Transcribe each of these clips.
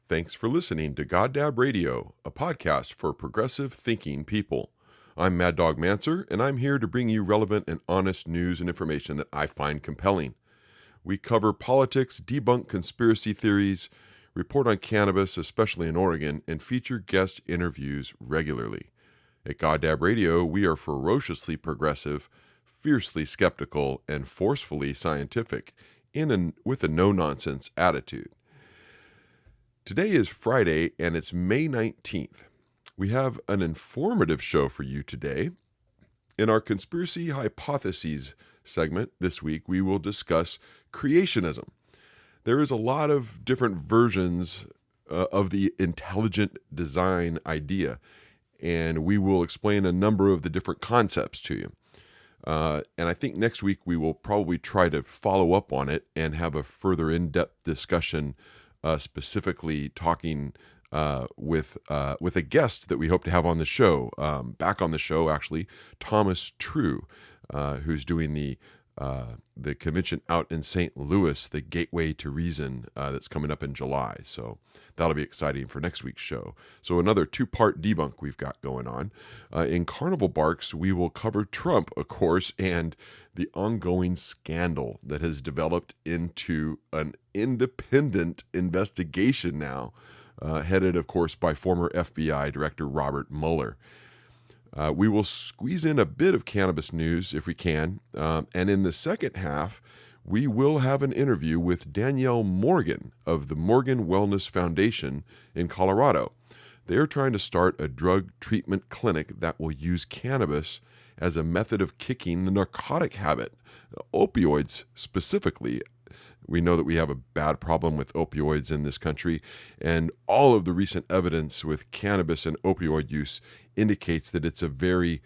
Thanks for listening to Goddab Radio, a podcast for progressive thinking people. I'm Mad Dog Manser, and I'm here to bring you relevant and honest news and information that I find compelling. We cover politics, debunk conspiracy theories, report on cannabis, especially in Oregon, and feature guest interviews regularly. At Goddab Radio, we are ferociously progressive, fiercely skeptical, and forcefully scientific, with a no-nonsense attitude. Today is Friday, and it's May 19th. We have an informative show for you today. In our Conspiracy Hypotheses segment this week, we will discuss creationism. There is a lot of different versions of the intelligent design idea, and we will explain a number of the different concepts to you. And I think next week we will probably try to follow up on it and have a further in-depth discussion, specifically talking with a guest that we hope to have on the show, back on the show actually, Thomas True, who's doing the convention out in St. Louis, the Gateway to Reason, that's coming up in July. So that'll be exciting for next week's show. So another two-part debunk we've got going on. In Carnival Barks, we will cover Trump, of course, and the ongoing scandal that has developed into an independent investigation now, headed, of course, by former FBI Director Robert Mueller. We will squeeze in a bit of cannabis news if we can, and in the second half, we will have an interview with Danielle Morgan of the Morgan Wellness Foundation in Colorado. They are trying to start a drug treatment clinic that will use cannabis as a method of kicking the narcotic habit, opioids specifically. We know that we have a bad problem with opioids in this country, and all of the recent evidence with cannabis and opioid use indicates that it's a very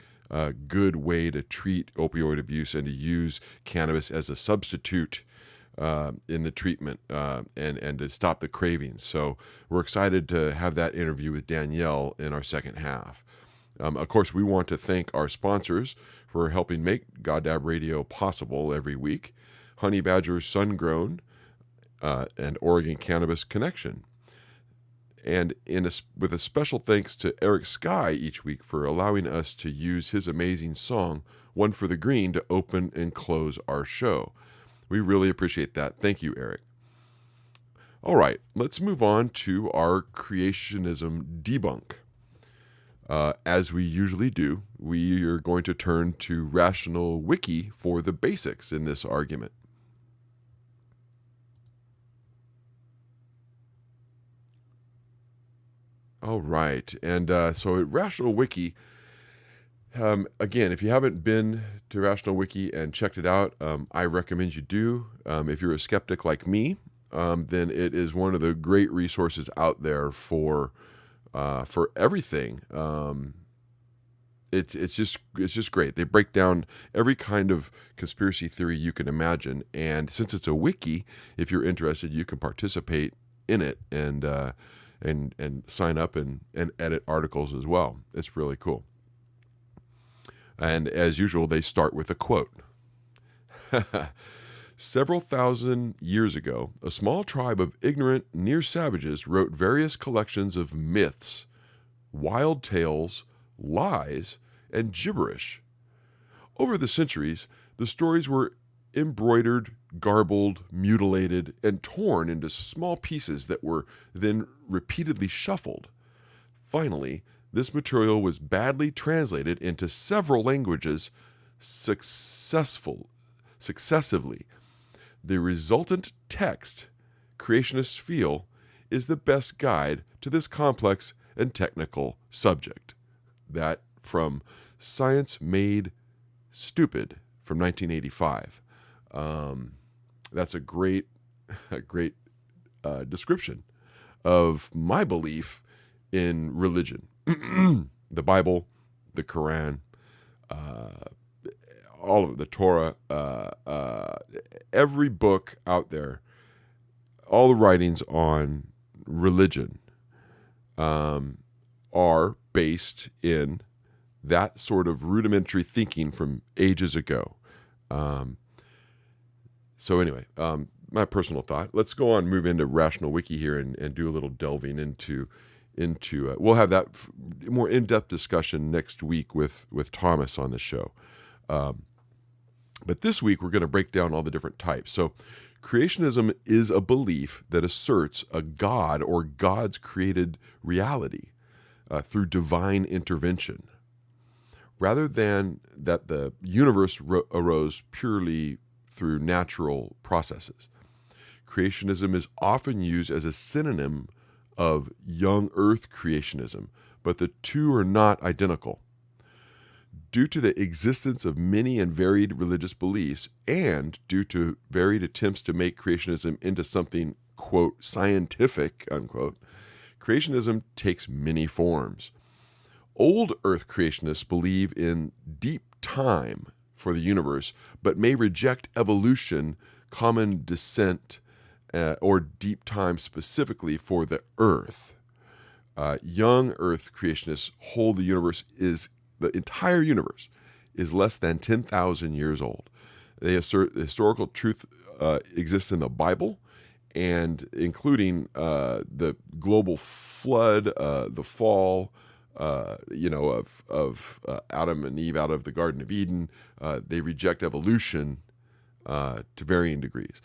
good way to treat opioid abuse and to use cannabis as a substitute in the treatment and to stop the cravings. So we're excited to have that interview with Danielle in our second half. Of course, we want to thank our sponsors for helping make Goddab Radio possible every week. Honey Badger Sungrown, and Oregon Cannabis Connection. And with a special thanks to Eric Sky each week for allowing us to use his amazing song, One for the Green, to open and close our show. We really appreciate that. Thank you, Eric. All right, let's move on to our creationism debunk. As we usually do, we are going to turn to Rational Wiki for the basics in this argument. All right, and so at Rational Wiki, again, if you haven't been to Rational Wiki and checked it out, I recommend you do. If you're a skeptic like me, then it is one of the great resources out there for everything. It's just great. They break down every kind of conspiracy theory you can imagine, and since it's a wiki, if you're interested, you can participate in it and sign up and edit articles as well. It's really cool. And as usual, they start with a quote. Several thousand years ago, a small tribe of ignorant near savages wrote various collections of myths, wild tales, lies, and gibberish. Over the centuries, the stories were embroidered, garbled, mutilated, and torn into small pieces that were then repeatedly shuffled. Finally, this material was badly translated into several languages successively. The resultant text, creationists feel, is the best guide to this complex and technical subject. That from Science Made Stupid from 1985. That's a great description of my belief in religion. The Bible, the Quran, all of it, the Torah, every book out there, all the writings on religion are based in that sort of rudimentary thinking from ages ago. So anyway, my personal thought. Let's go on, move into Rational Wiki here, and do a little delving into. We'll have that more in-depth discussion next week with Thomas on the show. But this week we're going to break down all the different types. So, creationism is a belief that asserts a God or God's created reality through divine intervention, rather than that the universe arose purely through natural processes. Creationism is often used as a synonym of young earth creationism, but the two are not identical. Due to the existence of many and varied religious beliefs, and due to varied attempts to make creationism into something, quote, scientific, unquote, creationism takes many forms. Old earth creationists believe in deep time for the universe, but may reject evolution, common descent, or deep time specifically for the earth. Young earth creationists hold the entire universe is less than 10,000 years old. They assert the historical truth exists in the Bible, and including the global flood, the fall, of Adam and Eve out of the Garden of Eden. They reject evolution to varying degrees.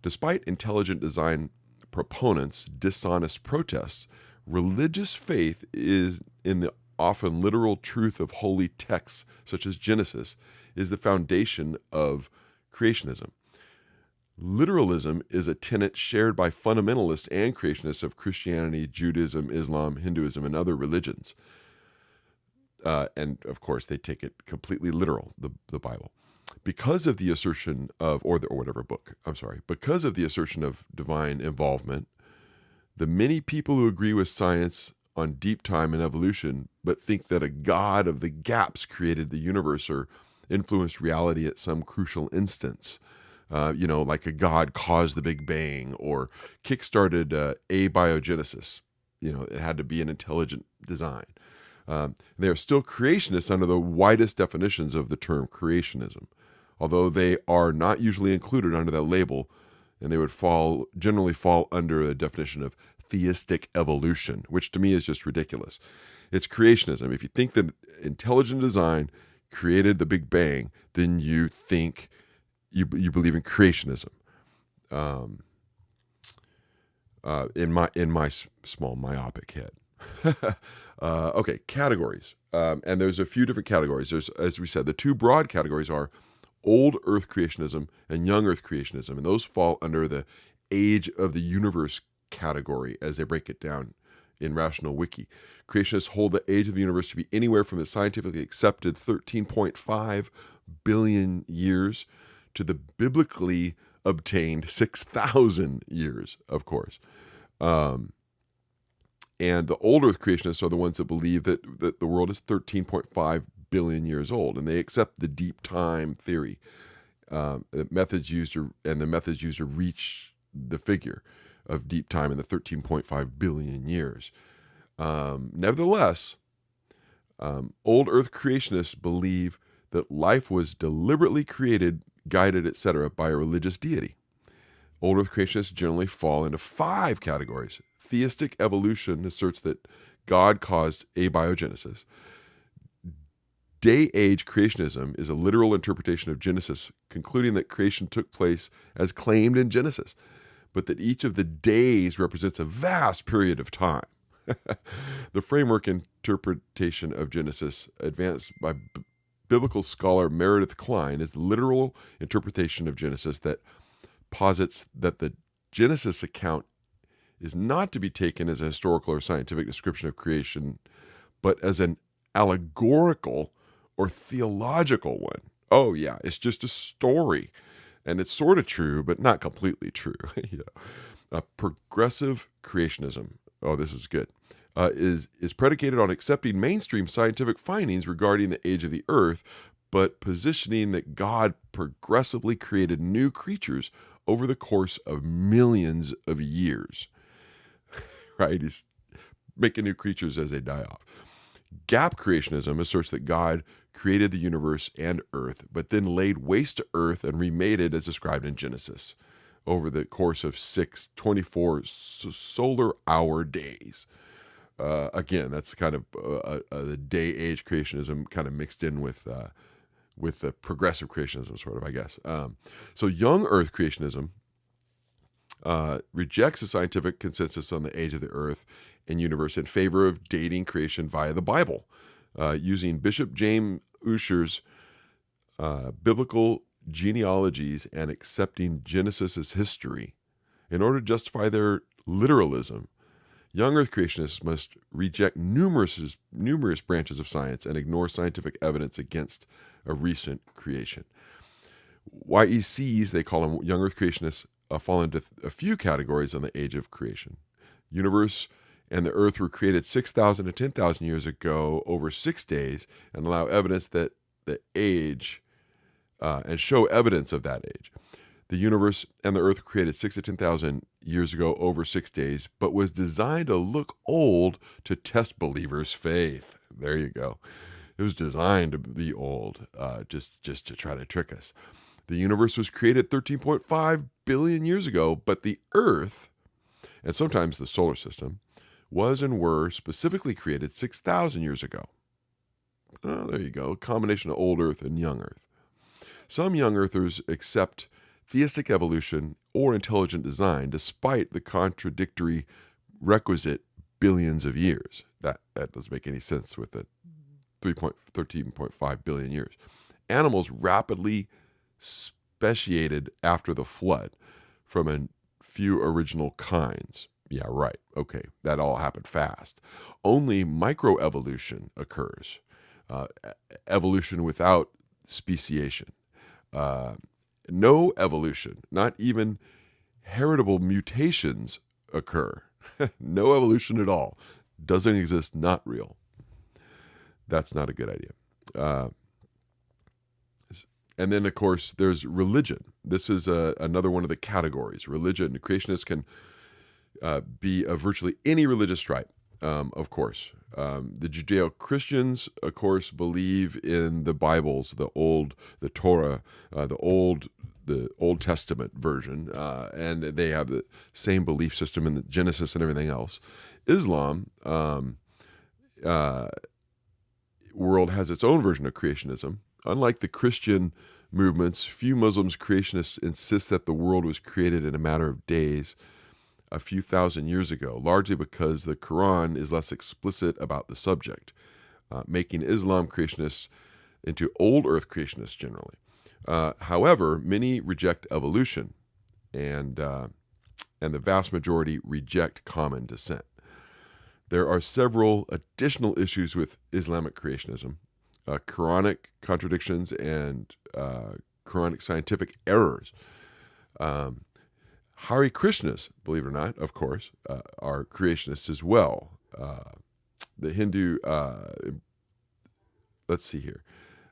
Despite intelligent design proponents' dishonest protests, religious faith is in the often literal truth of holy texts, such as Genesis, is the foundation of creationism. Literalism is a tenet shared by fundamentalists and creationists of Christianity, Judaism, Islam, Hinduism, and other religions. And of course, they take it completely literal, the Bible. Because of the assertion of, because of the assertion of divine involvement, the many people who agree with science on deep time and evolution, but think that a God of the gaps created the universe or influenced reality at some crucial instance. Like a God caused the Big Bang or kickstarted abiogenesis. It had to be an intelligent design. They are still creationists under the widest definitions of the term creationism, although they are not usually included under that label, and they would generally fall under a definition of theistic evolution, which to me is just ridiculous. It's creationism. If you think that intelligent design created the Big Bang, then you think you believe in creationism. In my small myopic head. Okay, categories. And there's a few different categories. There's, as we said, the two broad categories are old earth creationism and young earth creationism. And those fall under the age of the universe category as they break it down in Rational Wiki. Creationists hold the age of the universe to be anywhere from the scientifically accepted 13.5 billion years to the biblically obtained 6,000 years, of course. And the old earth creationists are the ones that believe that the world is 13.5 billion years old, and they accept the deep time theory. The methods used to reach the figure of deep time in the 13.5 billion years. Nevertheless, old earth creationists believe that life was deliberately created, guided, etc., by a religious deity. Old earth creationists generally fall into 5 categories. Theistic evolution asserts that God caused abiogenesis. Day-age creationism is a literal interpretation of Genesis, concluding that creation took place as claimed in Genesis, but that each of the days represents a vast period of time. The framework interpretation of Genesis, advanced by biblical scholar Meredith Kline, is the literal interpretation of Genesis that posits that the Genesis account is not to be taken as a historical or scientific description of creation, but as an allegorical or theological one. Oh yeah, it's just a story, and it's sort of true, but not completely true. Progressive creationism, oh, this is good, is predicated on accepting mainstream scientific findings regarding the age of the earth, but positioning that God progressively created new creatures over the course of millions of years. Right? He's making new creatures as they die off. Gap creationism asserts that God created the universe and earth, but then laid waste to earth and remade it as described in Genesis. over the course of 24 solar hour days. Again, that's kind of the day-age creationism kind of mixed in with the progressive creationism, sort of, I guess. So young Earth creationism rejects the scientific consensus on the age of the Earth and universe in favor of dating creation via the Bible, using Bishop James Ussher's biblical genealogies and accepting Genesis as history. In order to justify their literalism, young Earth creationists must reject numerous branches of science and ignore scientific evidence against a recent creation. YECs, they call them young Earth creationists, fall into a few categories on the age of creation. Universe and the Earth were created 6,000 to 10,000 years ago over 6 days, and allow evidence that the age and show evidence of that age. The universe and the Earth were created 6,000 to 10,000 years ago over 6 days, but was designed to look old to test believers' faith. There you go. It was designed to be old, just to try to trick us. The universe was created 13.5 billion years ago, but the Earth, and sometimes the solar system, was and were specifically created 6,000 years ago. Oh, there you go. A combination of old Earth and young Earth. Some young Earthers accept theistic evolution or intelligent design, despite the contradictory requisite billions of years. That doesn't make any sense with the 13.5 billion years. Animals rapidly speciated after the flood from a few original kinds. Yeah, right. Okay, that all happened fast. Only microevolution occurs. Evolution without speciation. No evolution, not even heritable mutations occur. No evolution at all. Doesn't exist, not real. That's not a good idea. And then, of course, there's religion. This is another one of the categories. Religion. Creationists can be of virtually any religious stripe, of course. The Judeo-Christians, of course, believe in the Bibles, the Torah, the Old Testament version, and they have the same belief system in the Genesis and everything else. Islam world has its own version of creationism. Unlike the Christian movements, few Muslims creationists insist that the world was created in a matter of days, a few thousand years ago, largely because the Quran is less explicit about the subject, making Islam creationists into old Earth creationists generally. However, many reject evolution, and the vast majority reject common descent. There are several additional issues with Islamic creationism, Quranic contradictions and Quranic scientific errors. Hare Krishnas, believe it or not, of course, are creationists as well. The Hindu, let's see here.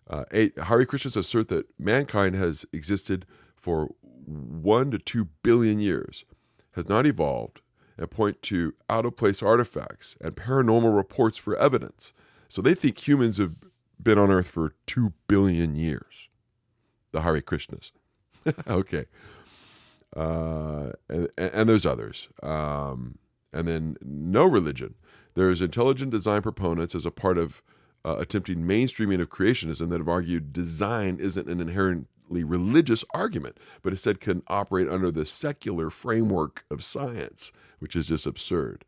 Hare Krishnas assert that mankind has existed for 1 to 2 billion years, has not evolved, and point to out-of-place artifacts and paranormal reports for evidence. So they think humans have been on Earth for 2 billion years. The Hare Krishnas. Okay. And there's others. And then no religion. There's intelligent design proponents as a part of attempting mainstreaming of creationism that have argued design isn't an inherently religious argument, but instead can operate under the secular framework of science, which is just absurd.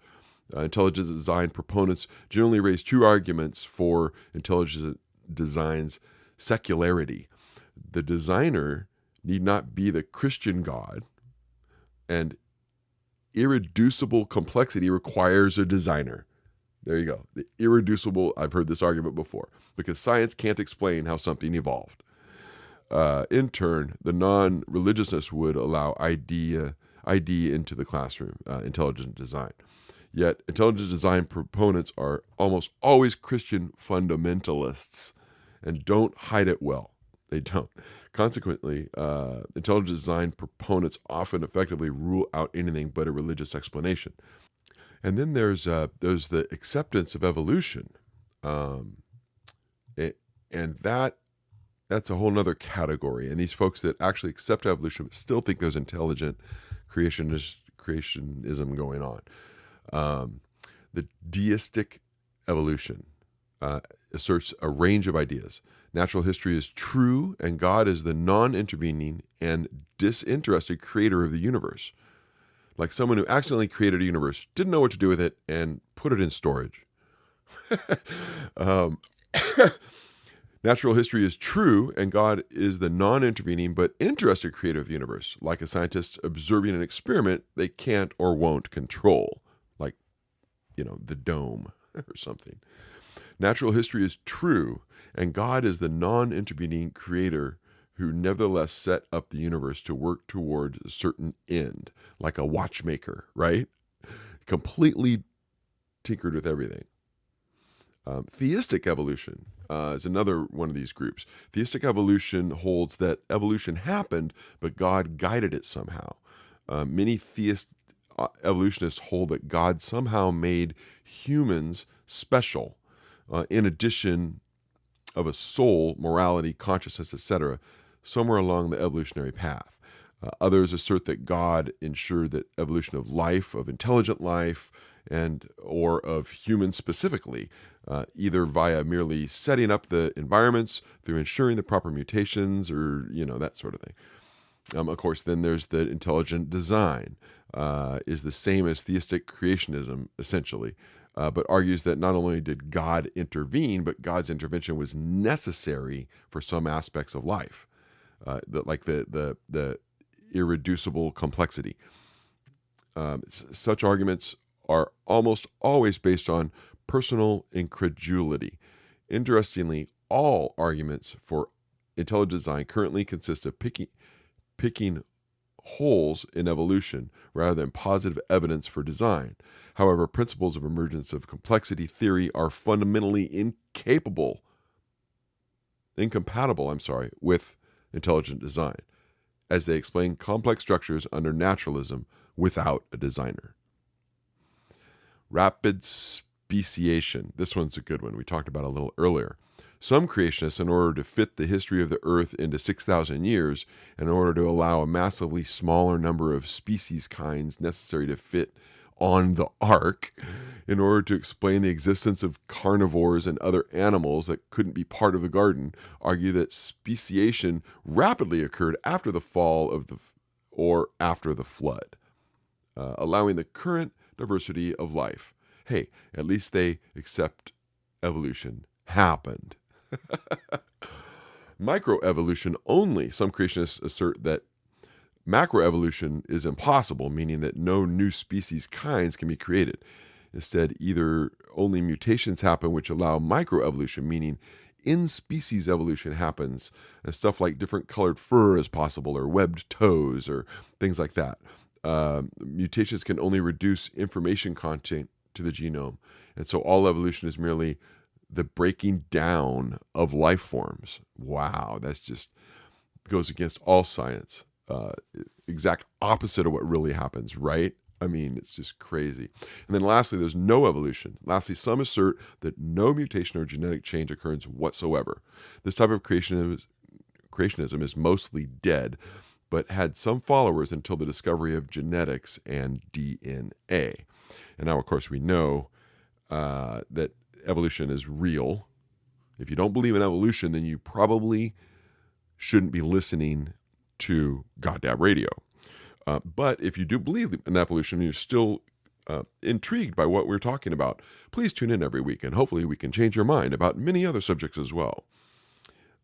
Intelligent design proponents generally raise two arguments for intelligent design's secularity. The designer need not be the Christian God, and irreducible complexity requires a designer. There you go. The irreducible, I've heard this argument before, because science can't explain how something evolved. In turn, the non-religiousness would allow ID into the classroom, intelligent design. Yet, intelligent design proponents are almost always Christian fundamentalists and don't hide it well. They don't. Consequently, intelligent design proponents often effectively rule out anything but a religious explanation. And then there's the acceptance of evolution, and that that's a whole nother category. And these folks that actually accept evolution but still think there's intelligent creationism going on. The deistic evolution asserts a range of ideas. Natural history is true, and God is the non-intervening and disinterested creator of the universe. Like someone who accidentally created a universe, didn't know what to do with it, and put it in storage. um, Natural history is true, and God is the non-intervening but interested creator of the universe, like a scientist observing an experiment they can't or won't control, like, the dome or something. Natural history is true, and God is the non-intervening creator who nevertheless set up the universe to work towards a certain end, like a watchmaker, right? Completely tinkered with everything. Theistic evolution is another one of these groups. Theistic evolution holds that evolution happened, but God guided it somehow. Many theist evolutionists hold that God somehow made humans special, in addition of a soul, morality, consciousness, etc., somewhere along the evolutionary path. Others assert that God ensured that evolution of life, of intelligent life, or of humans specifically, either via merely setting up the environments, through ensuring the proper mutations, or that sort of thing. Of course, then there's the intelligent design, is the same as theistic creationism, essentially, but argues that not only did God intervene, but God's intervention was necessary for some aspects of life, like the irreducible complexity. Such arguments are almost always based on personal incredulity. Interestingly, all arguments for intelligent design currently consist of picking holes in evolution rather than positive evidence for design. However, principles of emergence of complexity theory are fundamentally incompatible, with intelligent design, as they explain complex structures under naturalism without a designer. Rapid speciation. This one's a good one. We talked about it a little earlier. Some creationists, in order to fit the history of the Earth into 6,000 years, in order to allow a massively smaller number of species kinds necessary to fit on the ark, in order to explain the existence of carnivores and other animals that couldn't be part of the garden, argue that speciation rapidly occurred after the fall or after the flood, allowing the current diversity of life. Hey, at least they accept evolution happened. Microevolution only. Some creationists assert that macroevolution is impossible, meaning that no new species kinds can be created. Instead, either only mutations happen which allow microevolution, meaning in-species evolution happens, and stuff like different colored fur is possible, or webbed toes, or things like that. Mutations can only reduce information content to the genome, and so all evolution is merely the breaking down of life forms. Wow, that's just goes against all science. Exact opposite of what really happens, right? I mean, it's just crazy. And then lastly, there's no evolution. Lastly, some assert that no mutation or genetic change occurs whatsoever. This type of creationism is mostly dead, but had some followers until the discovery of genetics and DNA. And now, of course, we know that evolution is real. If you don't believe in evolution, then you probably shouldn't be listening to Goddab Radio. But if you do believe in evolution and you're still intrigued by what we're talking about, please tune in every week, and hopefully we can change your mind about many other subjects as well.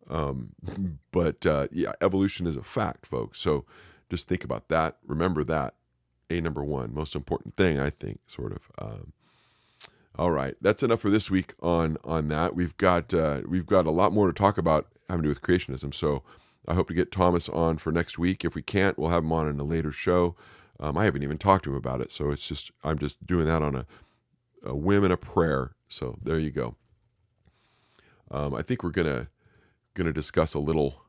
But evolution is a fact, folks. So just think about that. Remember that. Number one, most important thing, I think, sort of. All right, that's enough for this week on that. We've got a lot more to talk about having to do with creationism. So I hope to get Thomas on for next week. If we can't, we'll have him on in a later show. I haven't even talked to him about it, so I'm just doing that on a whim and a prayer. So there you go. I think we're gonna discuss a little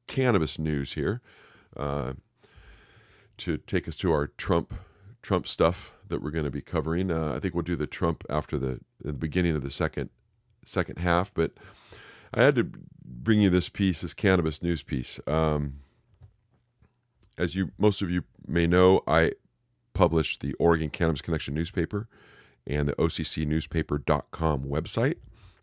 cannabis news here to take us to our Trump stuff that we're going to be covering. I think we'll do the Trump after the beginning of the second half, but I had to bring you this Cannabis news piece. As most of you may know, I published the Oregon Cannabis Connection newspaper and the OCCnewspaper.com website.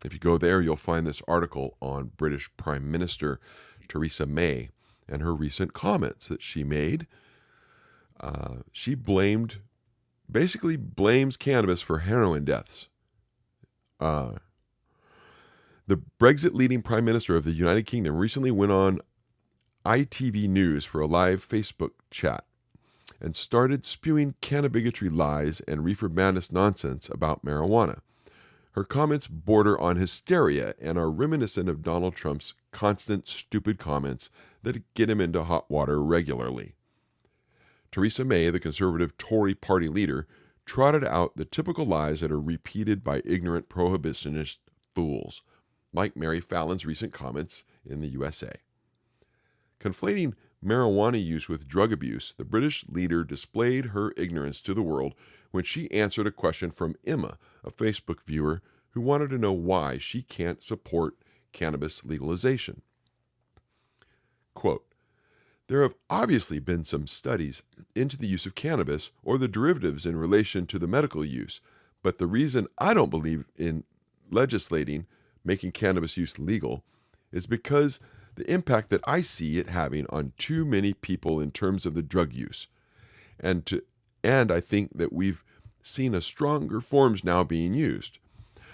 If you go there, you'll find this article on British Prime Minister Theresa May and her recent comments that she made. She basically blames cannabis for heroin deaths. The Brexit-leading Prime Minister of the United Kingdom recently went on ITV News for a live Facebook chat and started spewing canna-bigotry lies and reefer madness nonsense about marijuana. Her comments border on hysteria and are reminiscent of Donald Trump's constant stupid comments that get him into hot water regularly. Theresa May, the conservative Tory party leader, trotted out the typical lies that are repeated by ignorant prohibitionist fools, like Mary Fallon's recent comments in the USA. Conflating marijuana use with drug abuse, the British leader displayed her ignorance to the world when she answered a question from Emma, a Facebook viewer who wanted to know why she can't support cannabis legalization. Quote, "There have obviously been some studies into the use of cannabis or the derivatives in relation to the medical use, but the reason I don't believe in legislating making cannabis use legal is because the impact that I see it having on too many people in terms of the drug use. And I think that we've seen a stronger forms now being used.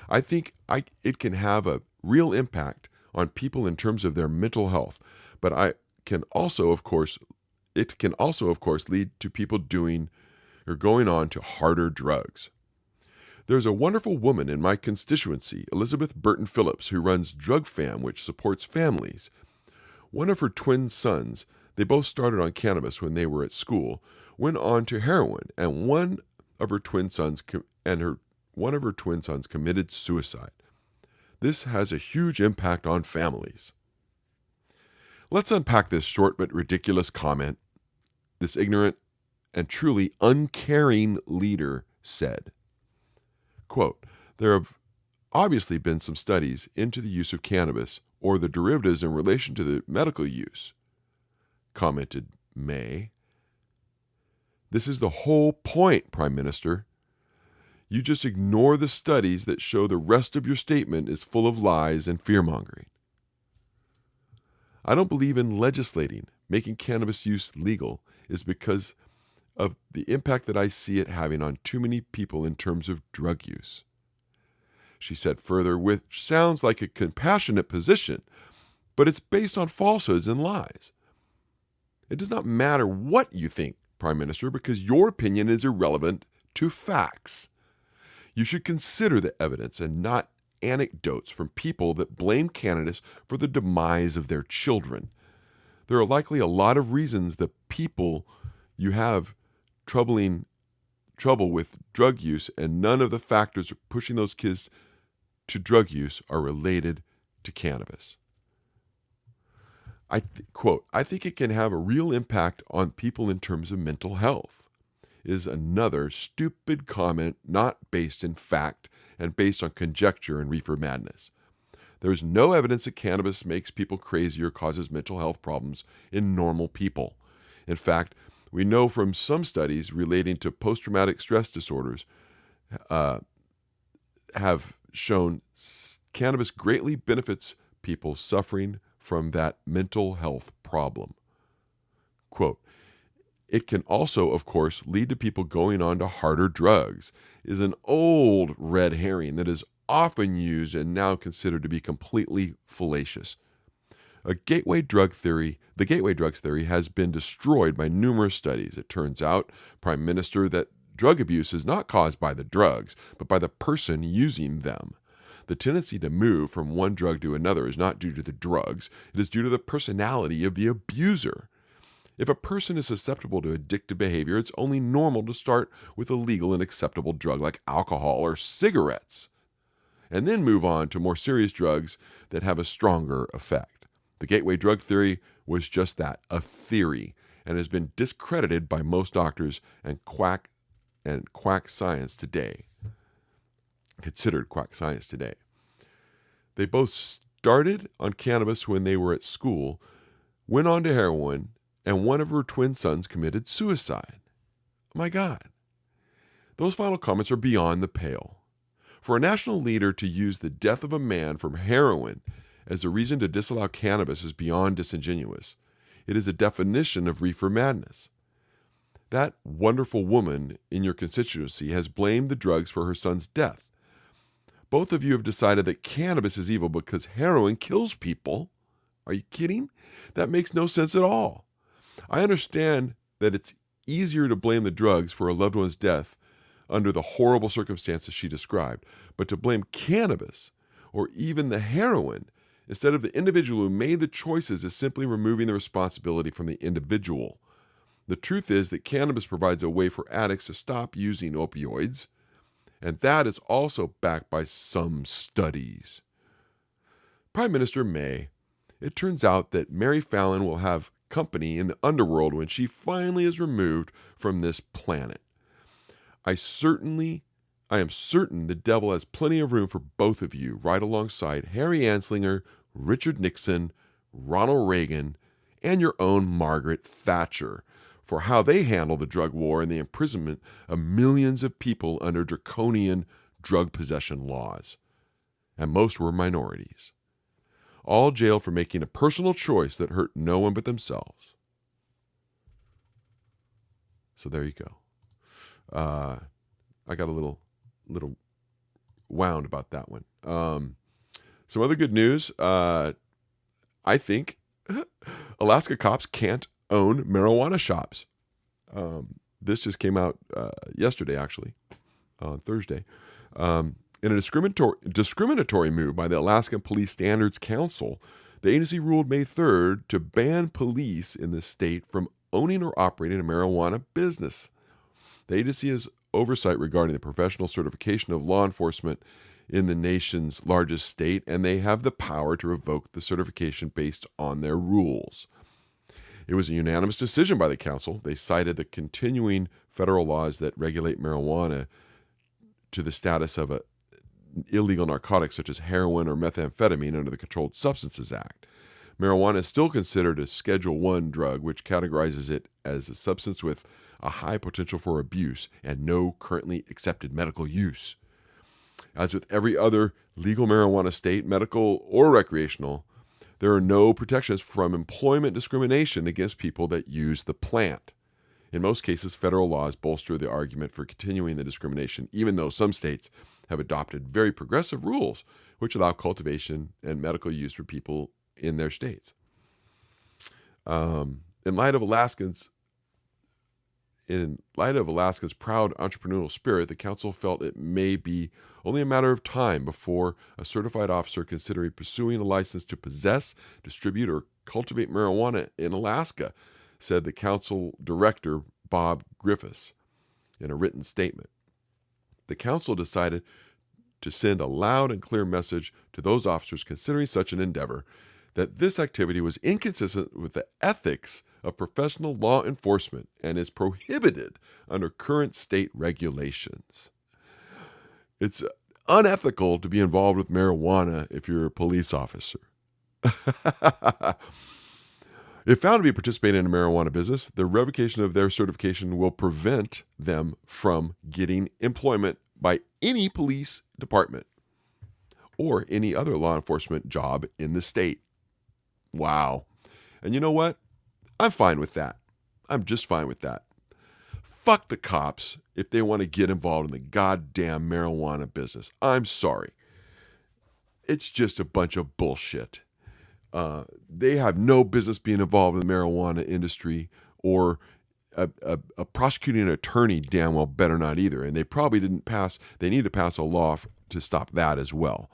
I think it can have a real impact on people in terms of their mental health, but it can also, of course, lead to people doing or going on to harder drugs. There's a wonderful woman in my constituency, Elizabeth Burton Phillips, who runs Drug Fam, which supports families. One of her twin sons, they both started on cannabis when they were at school, went on to heroin, and one of her twin sons committed suicide. This has a huge impact on families." Let's unpack this short but ridiculous comment this ignorant and truly uncaring leader said. Quote, "There have obviously been some studies into the use of cannabis or the derivatives in relation to the medical use," commented May. "This is the whole point, Prime Minister. You just ignore the studies that show the rest of your statement is full of lies and fear-mongering. I don't believe in legislating making cannabis use legal is because of the impact that I see it having on too many people in terms of drug use," she said further, which sounds like a compassionate position, but it's based on falsehoods and lies. It does not matter what you think, Prime Minister, because your opinion is irrelevant to facts. You should consider the evidence and not anecdotes from people that blame cannabis for the demise of their children. There are likely a lot of reasons that people you have trouble with drug use, and none of the factors pushing those kids to drug use are related to cannabis. Quote, "I think it can have a real impact on people in terms of mental health," is another stupid comment not based in fact and based on conjecture and reefer madness. There is no evidence that cannabis makes people crazy or causes mental health problems in normal people. In fact, we know from some studies relating to post-traumatic stress disorders have shown cannabis greatly benefits people suffering from that mental health problem. Quote, "It can also, of course, lead to people going on to harder drugs," is an old red herring that is often used and now considered to be completely fallacious. The gateway drugs theory has been destroyed by numerous studies. It turns out, Prime Minister, that drug abuse is not caused by the drugs, but by the person using them. The tendency to move from one drug to another is not due to the drugs. It is due to the personality of the abuser. If a person is susceptible to addictive behavior, it's only normal to start with a legal and acceptable drug like alcohol or cigarettes, and then move on to more serious drugs that have a stronger effect. The gateway drug theory was just that, a theory, and has been discredited by most doctors and quack science today. Considered quack science today. They both started on cannabis when they were at school, went on to heroin, and one of her twin sons committed suicide. My God. Those final comments are beyond the pale. For a national leader to use the death of a man from heroin as a reason to disallow cannabis is beyond disingenuous. It is a definition of reefer madness. That wonderful woman in your constituency has blamed the drugs for her son's death. Both of you have decided that cannabis is evil because heroin kills people. Are you kidding? That makes no sense at all. I understand that it's easier to blame the drugs for a loved one's death under the horrible circumstances she described, but to blame cannabis or even the heroin instead of the individual who made the choices is simply removing the responsibility from the individual. The truth is that cannabis provides a way for addicts to stop using opioids, and that is also backed by some studies. Prime Minister May, it turns out that Mary Fallon will have company in the underworld when she finally is removed from this planet. I am certain the devil has plenty of room for both of you, right alongside Harry Anslinger, Richard Nixon, Ronald Reagan, and your own Margaret Thatcher, for how they handle the drug war and the imprisonment of millions of people under draconian drug possession laws. And most were minorities. All jailed for making a personal choice that hurt no one but themselves. So there you go. I got a little wound about that one. Some other good news. I think Alaska cops can't own marijuana shops. This just came out yesterday, actually, on Thursday. In a discriminatory move by the Alaskan Police Standards Council, the agency ruled May 3rd to ban police in the state from owning or operating a marijuana business. The agency has oversight regarding the professional certification of law enforcement in the nation's largest state, and they have the power to revoke the certification based on their rules. It was a unanimous decision by the council. They cited the continuing federal laws that regulate marijuana to the status of an illegal narcotic such as heroin or methamphetamine under the Controlled Substances Act. Marijuana is still considered a Schedule I drug, which categorizes it as a substance with a high potential for abuse and no currently accepted medical use. As with every other legal marijuana state, medical or recreational, there are no protections from employment discrimination against people that use the plant. In most cases, federal laws bolster the argument for continuing the discrimination, even though some states have adopted very progressive rules which allow cultivation and medical use for people in their states. In light of Alaska's proud entrepreneurial spirit, the council felt it may be only a matter of time before a certified officer considering pursuing a license to possess, distribute, or cultivate marijuana in Alaska, said the council director, Bob Griffiths, in a written statement. The council decided to send a loud and clear message to those officers considering such an endeavor that this activity was inconsistent with the ethics of professional law enforcement and is prohibited under current state regulations. It's unethical to be involved with marijuana if you're a police officer. If found to be participating in a marijuana business, the revocation of their certification will prevent them from getting employment by any police department or any other law enforcement job in the state. Wow. And you know what? I'm fine with that. I'm just fine with that. Fuck the cops if they want to get involved in the goddamn marijuana business. I'm sorry. It's just a bunch of bullshit. They have no business being involved in the marijuana industry, or a prosecuting attorney damn well better not either. And they probably they need to pass a law to stop that as well.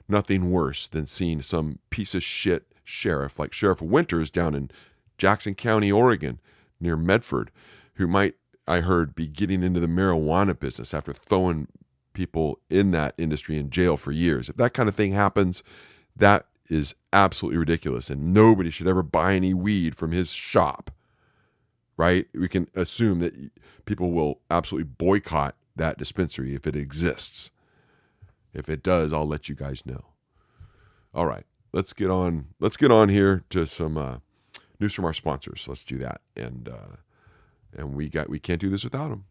Nothing worse than seeing some piece of shit sheriff like Sheriff Winters down in Jackson County, Oregon, near Medford, who might, I heard, be getting into the marijuana business after throwing people in that industry in jail for years. If that kind of thing happens, that is absolutely ridiculous, and nobody should ever buy any weed from his shop, right? We can assume that people will absolutely boycott that dispensary if it exists. If it does, I'll let you guys know. All right, let's get on. Let's get on here to some news from our sponsors. Let's do that, and we can't do this without them.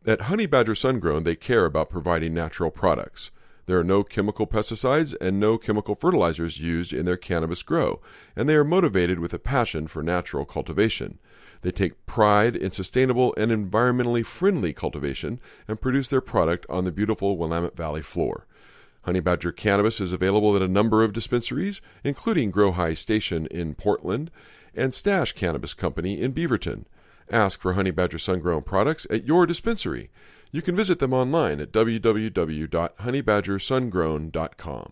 At Honey Badger Sungrown, they care about providing natural products. There are no chemical pesticides and no chemical fertilizers used in their cannabis grow, and they are motivated with a passion for natural cultivation. They take pride in sustainable and environmentally friendly cultivation and produce their product on the beautiful Willamette Valley floor. Honey Badger Cannabis is available at a number of dispensaries, including Grow High Station in Portland and Stash Cannabis Company in Beaverton. Ask for Honey Badger Sungrown products at your dispensary. You can visit them online at www.honeybadgersungrown.com.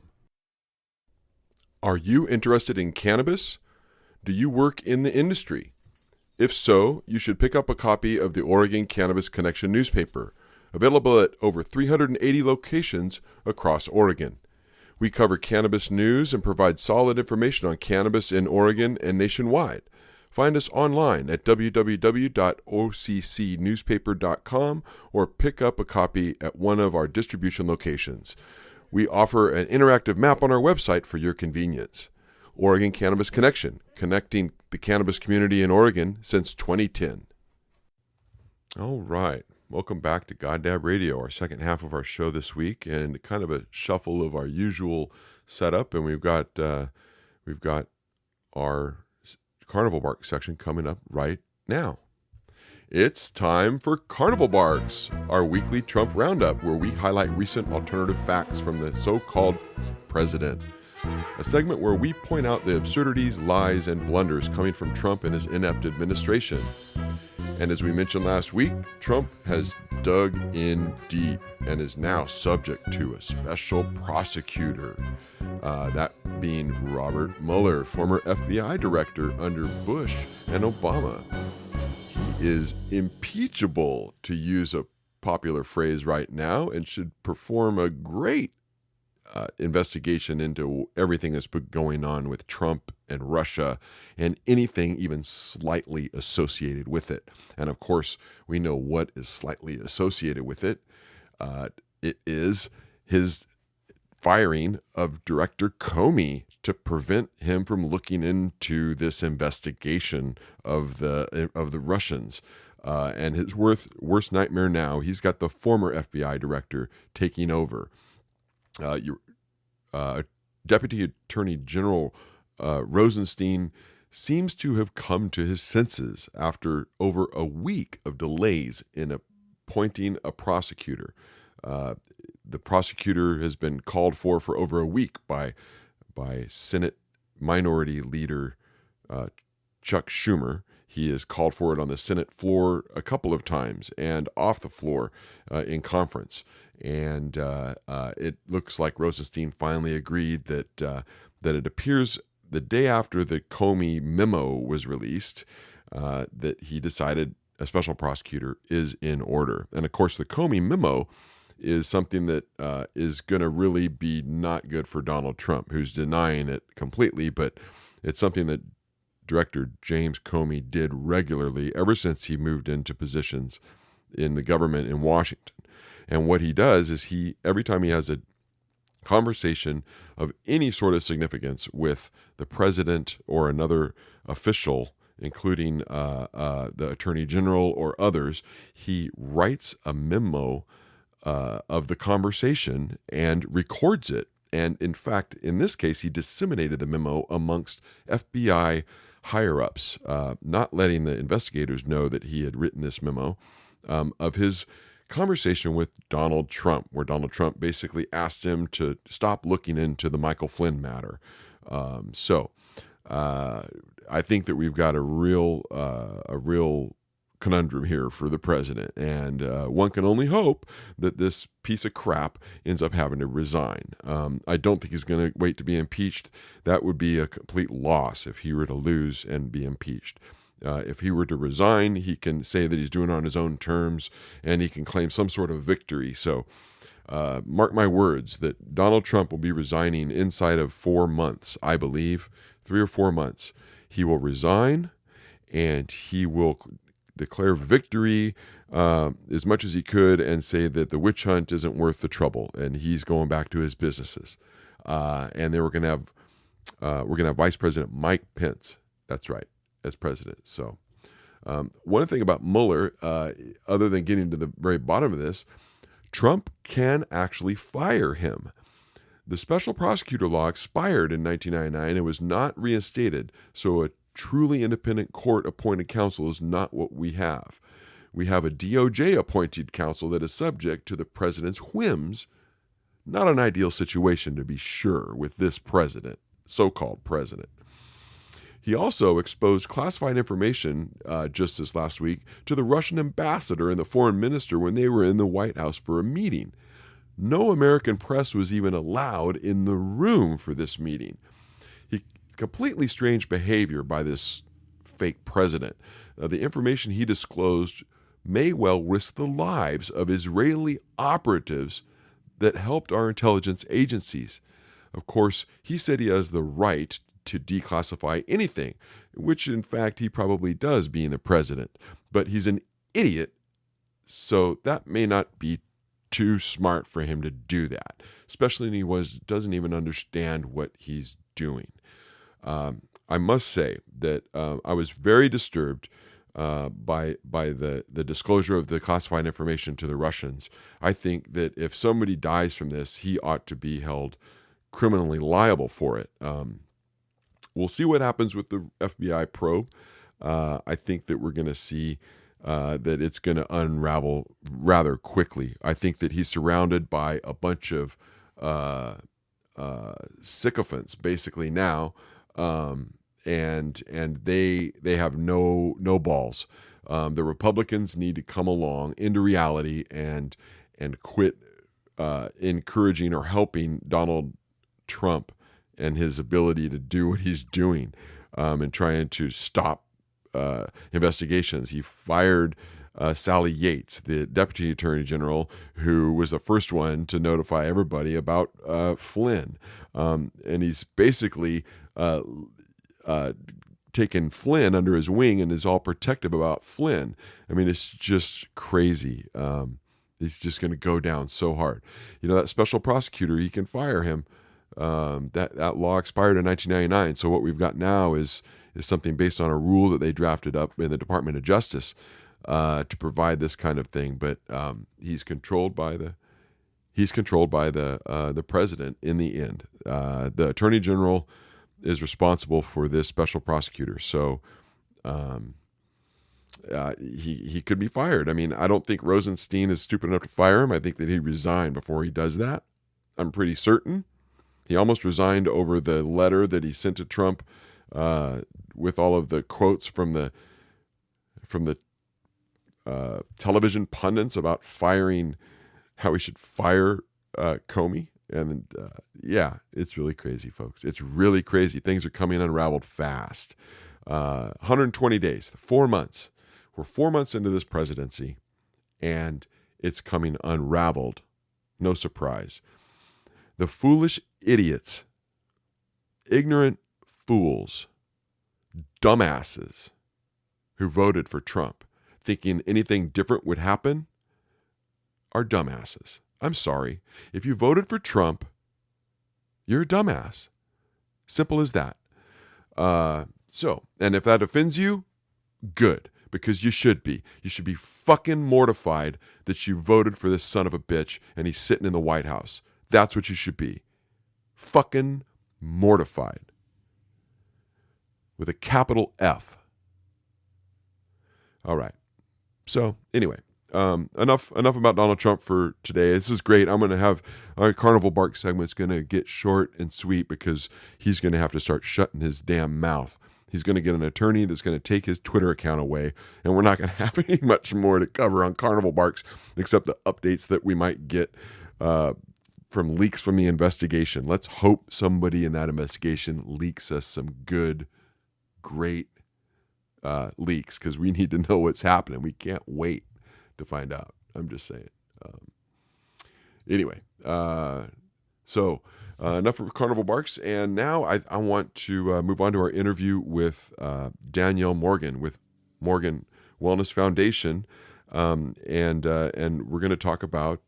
Are you interested in cannabis? Do you work in the industry? If so, you should pick up a copy of the Oregon Cannabis Connection newspaper, available at over 380 locations across Oregon. We cover cannabis news and provide solid information on cannabis in Oregon and nationwide. Find us online at www.occnewspaper.com or pick up a copy at one of our distribution locations. We offer an interactive map on our website for your convenience. Oregon Cannabis Connection, connecting the cannabis community in Oregon since 2010. All right. Welcome back to Goddab Radio, our second half of our show this week, and kind of a shuffle of our usual setup. And we've got our Carnival Bark section coming up right now. It's time for Carnival Barks, our weekly Trump roundup, where we highlight recent alternative facts from the so-called president. A segment where we point out the absurdities, lies, and blunders coming from Trump and his inept administration. And as we mentioned last week, Trump has dug in deep and is now subject to a special prosecutor, that being Robert Mueller, former FBI director under Bush and Obama. He is impeachable, to use a popular phrase right now, and should perform a great investigation into everything that's been going on with Trump and Russia and anything even slightly associated with it. And of course, we know what is slightly associated with it. It is his firing of Director Comey to prevent him from looking into this investigation of the Russians. And his worst nightmare now, he's got the former FBI director taking over. Deputy Attorney General Rosenstein seems to have come to his senses after over a week of delays in appointing a prosecutor. The prosecutor has been called for over a week by Senate Minority Leader Chuck Schumer. He has called for it on the Senate floor a couple of times and off the floor in conference. And it looks like Rosenstein finally agreed that it appears the day after the Comey memo was released that he decided a special prosecutor is in order. And of course, the Comey memo is something that is going to really be not good for Donald Trump, who's denying it completely, but it's something that Director James Comey did regularly ever since he moved into positions in the government in Washington. And what he does is every time he has a conversation of any sort of significance with the president or another official, including the attorney general or others, he writes a memo of the conversation and records it. And in fact, in this case, he disseminated the memo amongst FBI higher-ups, not letting the investigators know that he had written this memo of his conversation with Donald Trump, where Donald Trump basically asked him to stop looking into the Michael Flynn matter. So I think that we've got a real conundrum here for the president, and one can only hope that this piece of crap ends up having to resign. I don't think he's going to wait to be impeached. That would be a complete loss if he were to lose and be impeached. If he were to resign, he can say that he's doing it on his own terms, and he can claim some sort of victory. So mark my words that Donald Trump will be resigning inside of 4 months, I believe, 3 or 4 months. He will resign, and he will declare victory as much as he could and say that the witch hunt isn't worth the trouble, and he's going back to his businesses. and they were going to have we're going to have Vice President Mike Pence. That's right, as president. So one thing about Mueller, other than getting to the very bottom of this, Trump can actually fire him. The special prosecutor law expired in 1999 and was not reinstated, so a truly independent court-appointed counsel is not what we have. We have a DOJ-appointed counsel that is subject to the president's whims. Not an ideal situation, to be sure, with this president, so-called president. He also exposed classified information just this last week to the Russian ambassador and the foreign minister when they were in the White House for a meeting. No American press was even allowed in the room for this meeting. Completely strange behavior by this fake president. The information he disclosed may well risk the lives of Israeli operatives that helped our intelligence agencies. Of course, he said he has the right to declassify anything, which in fact he probably does, being the president. But he's an idiot, so that may not be too smart for him to do that, especially when he doesn't even understand what he's doing. I must say that I was very disturbed by the disclosure of the classified information to the Russians. I think that if somebody dies from this, he ought to be held criminally liable for it. We'll see what happens with the FBI probe. I think that we're going to see that it's going to unravel rather quickly. I think that he's surrounded by a bunch of sycophants basically now, and they have no balls. The Republicans need to come along into reality and quit encouraging or helping Donald Trump and his ability to do what he's doing, and trying to stop investigations. He fired Sally Yates, the Deputy Attorney General, who was the first one to notify everybody about Flynn. And he's basically taken Flynn under his wing and is all protective about Flynn. I mean, it's just crazy. He's just going to go down so hard. You know, that special prosecutor, he can fire him. That law expired in 1999. So what we've got now is something based on a rule that they drafted up in the Department of Justice to provide this kind of thing. But he's controlled by the president in the end. The Attorney General is responsible for this special prosecutor. So he could be fired. I mean, I don't think Rosenstein is stupid enough to fire him. I think that he resigned before he does that. I'm pretty certain. He almost resigned over the letter that he sent to Trump with all of the quotes from the television pundits about firing, how he should fire Comey. And yeah, it's really crazy, folks. It's really crazy. Things are coming unraveled fast. 120 days, 4 months. We're 4 months into this presidency, and it's coming unraveled. No surprise. The foolish idiots, ignorant fools, dumbasses who voted for Trump, thinking anything different would happen, are dumbasses. I'm sorry. If you voted for Trump, you're a dumbass. Simple as that. And if that offends you, good, because you should be. You should be fucking mortified that you voted for this son of a bitch and he's sitting in the White House. That's what you should be. Fucking mortified. With a capital F. All right. So anyway, enough about Donald Trump for today. This is great. I'm going to have our Carnival Bark segment's going to get short and sweet because he's going to have to start shutting his damn mouth. He's going to get an attorney that's going to take his Twitter account away, and we're not going to have any much more to cover on Carnival Barks except the updates that we might get from leaks from the investigation. Let's hope somebody in that investigation leaks us some good, great leaks, because we need to know what's happening. We can't wait to find out. I'm just saying. Anyway, so enough of Carnival Barks, and now I want to move on to our interview with Danielle Morgan with Morgan Wellness Foundation, and we're going to talk about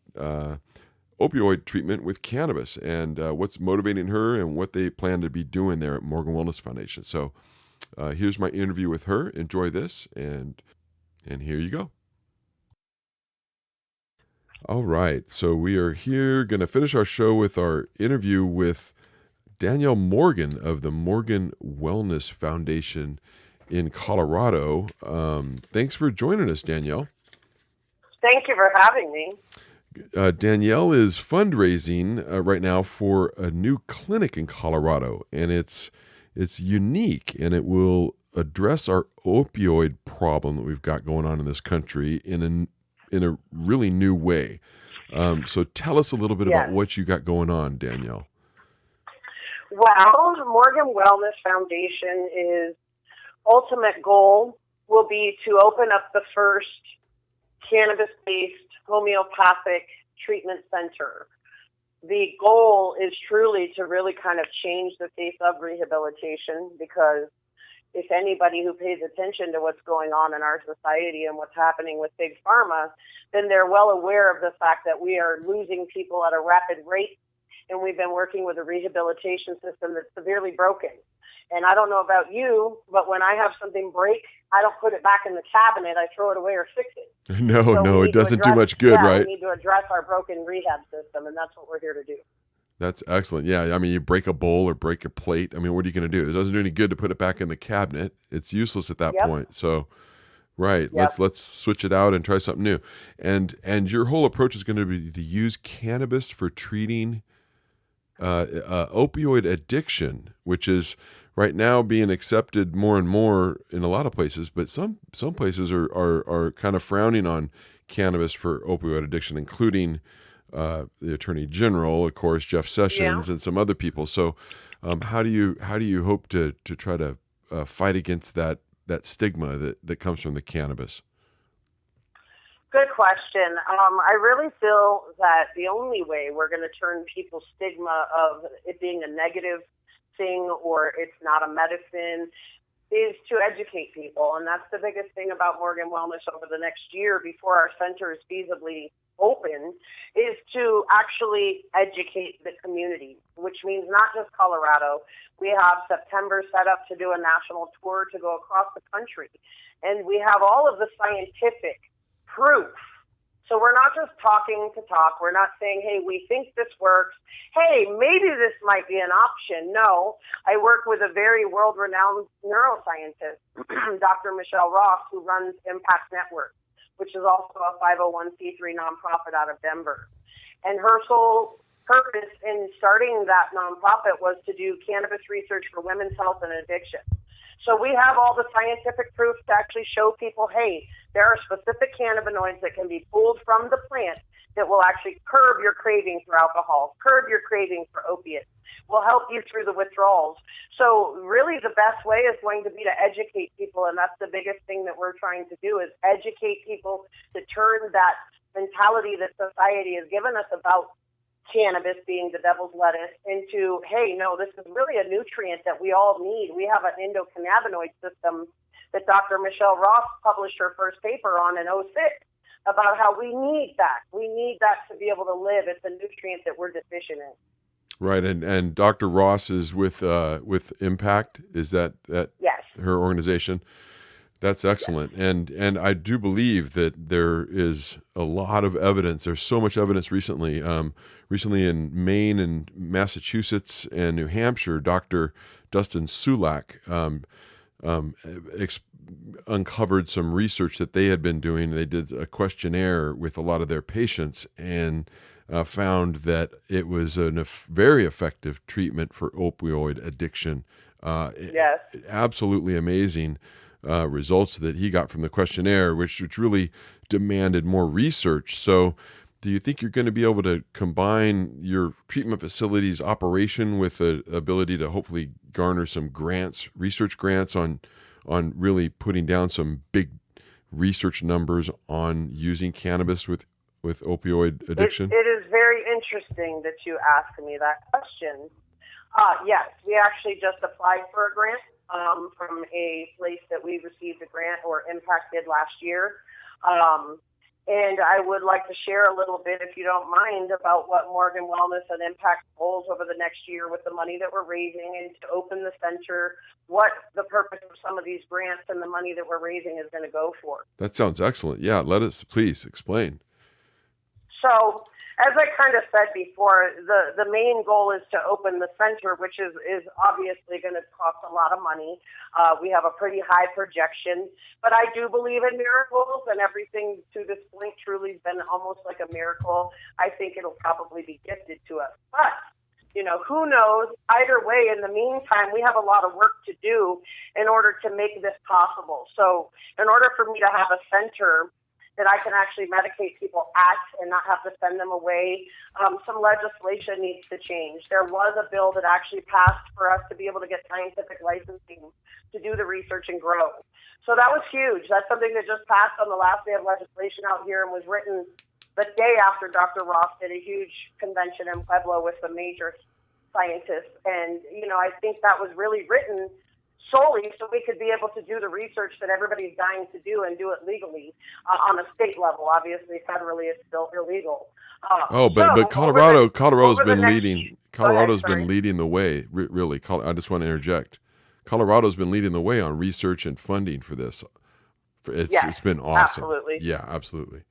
opioid treatment with cannabis and what's motivating her and what they plan to be doing there at Morgan Wellness Foundation. So here's my interview with her. Enjoy this, and here you go. All right, so we are here going to finish our show with our interview with Danielle Morgan of the Morgan Wellness Foundation in Colorado. Thanks for joining us, Danielle. Thank you for having me. Danielle is fundraising right now for a new clinic in Colorado, and it's unique, and it will address our opioid problem that we've got going on in this country in a really new way. So tell us a little bit about what you got going on, Danielle. Well, the Morgan Wellness Foundation's ultimate goal will be to open up the first cannabis-based homeopathic treatment center. The goal is truly to really kind of change the face of rehabilitation, because if anybody who pays attention to what's going on in our society and what's happening with Big Pharma, then they're well aware of the fact that we are losing people at a rapid rate, and we've been working with a rehabilitation system that's severely broken. And I don't know about you, but when I have something break, I don't put it back in the cabinet. I throw it away or fix it. No, it doesn't do much good, right? We need to address our broken rehab system, and that's what we're here to do. That's excellent. Yeah, I mean, you break a bowl or break a plate. I mean, what are you going to do? It doesn't do any good to put it back in the cabinet. It's useless at that point. So, right, let's switch it out and try something new. And your whole approach is going to be to use cannabis for treating opioid addiction, which is right now being accepted more and more in a lot of places, but some places are kind of frowning on cannabis for opioid addiction, including the Attorney General, of course, Jeff Sessions, and some other people. So, how do you hope to try to fight against that stigma that comes from the cannabis? Good question. I really feel that the only way we're going to turn people's stigma of it being a negative thing or it's not a medicine is to educate people. And that's the biggest thing about Morgan Wellness over the next year before our center is feasibly open, is to actually educate the community, which means not just Colorado. We have September set up to do a national tour to go across the country. And we have all of the scientific proof. So we're not just talking to talk. We're not saying, hey, we think this works. Hey, maybe this might be an option. No, I work with a very world-renowned neuroscientist, Dr. Michelle Ross, who runs Impact Network, which is also a 501c3 nonprofit out of Denver. And her sole purpose in starting that nonprofit was to do cannabis research for women's health and addiction. So we have all the scientific proof to actually show people, hey, there are specific cannabinoids that can be pulled from the plant that will actually curb your craving for alcohol, curb your craving for opiates, will help you through the withdrawals. So really the best way is going to be to educate people, and that's the biggest thing that we're trying to do, is educate people to turn that mentality that society has given us about cannabis being the devil's lettuce into, hey, no, this is really a nutrient that we all need. We have an endocannabinoid system that Dr. Michelle Ross published her first paper on in 2006 about how we need that. We need that to be able to live. It's a nutrient that we're deficient in. Right, and Dr. Ross is with Impact. Is that yes, her organization? That's excellent. Yes. And I do believe that there is a lot of evidence. There's so much evidence recently. Recently in Maine and Massachusetts and New Hampshire, Dr. Dustin Sulak uncovered some research that they had been doing. They did a questionnaire with a lot of their patients and found that it was a very effective treatment for opioid addiction. Yes. Absolutely amazing results that he got from the questionnaire, which really demanded more research. So do you think you're going to be able to combine your treatment facilities operation with the ability to hopefully garner some grants, research grants on really putting down some big research numbers on using cannabis with opioid addiction? It is very interesting that you asked me that question. Yes, we actually just applied for a grant from a place that we received a grant or impacted last year. And I would like to share a little bit, if you don't mind, about what Morgan Wellness and Impact goals over the next year with the money that we're raising, and to open the center, what the purpose of some of these grants and the money that we're raising is going to go for. That sounds excellent. Yeah, let us please explain. So, as I kind of said before, the main goal is to open the center, which is obviously going to cost a lot of money. We have a pretty high projection, but I do believe in miracles, and everything to this point truly has been almost like a miracle. I think it'll probably be gifted to us. But, who knows? Either way, in the meantime, we have a lot of work to do in order to make this possible. So in order for me to have a center that I can actually medicate people at and not have to send them away, some legislation needs to change. There was a bill that actually passed for us to be able to get scientific licensing to do the research and grow. So that was huge. That's something that just passed on the last day of legislation out here and was written the day after Dr. Ross did a huge convention in Pueblo with some major scientists. And, I think that was really written solely so we could be able to do the research that everybody's dying to do and do it legally on a state level. Obviously, federally, it's still illegal. But Colorado's been leading. Colorado's been leading the way. Really, I just want to interject. Colorado's been leading the way on research and funding for this. It's been awesome. Absolutely. Yeah, absolutely.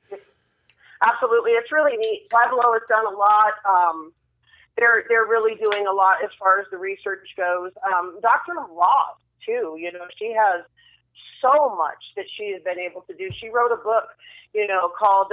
Absolutely, it's really neat. Pueblo has done a lot. They're really doing a lot as far as the research goes. Dr. Ross, too, she has so much that she has been able to do. She wrote a book, called